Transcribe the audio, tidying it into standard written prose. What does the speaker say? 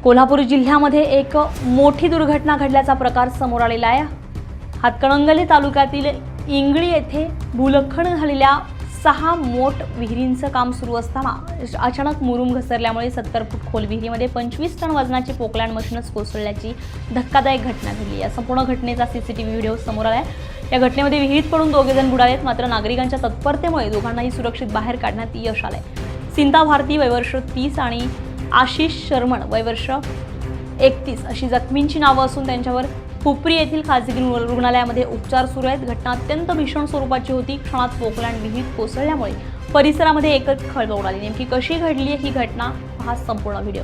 कोल्हापूर जिल्ह्यामध्ये एक मोठी दुर्घटना घडल्याचा प्रकार समोर आलेला आहे। हातकणंगले तालुक्यातील इंगळी येथे भूलखण झालेल्या 6 मोठ विहिरींचं काम सुरू असताना अचानक मुरुम घसरल्यामुळे 70 फूट खोल विहिरीमध्ये 25 टन वजनाची पोकलँड मशीनच कोसळल्याची धक्कादायक घटना घडली। या संपूर्ण घटनेचा सीसीटीव्ही व्हिडिओ समोर आलाय। या घटनेमध्ये विहिरीत पडून 2 जण बुडालेत, मात्र नागरिकांच्या तत्परतेमुळे दोघांनाही सुरक्षित बाहेर काढण्यात यश आलंय। सिंता भारती वय वर्ष 30 आणि आशिष शर्मण वय वर्ष 31 अशी जखमींची नावं असून त्यांच्यावर हुपरी येथील खासगी रुग्णालयामध्ये उपचार सुरू आहेत। घटना अत्यंत भीषण स्वरूपाची होती। क्षणात पोकलँड विहिरीत कोसळल्यामुळे परिसरामध्ये एकच खळबळ उडाली। नेमकी कशी घडली ही घटना, हा संपूर्ण व्हिडिओ।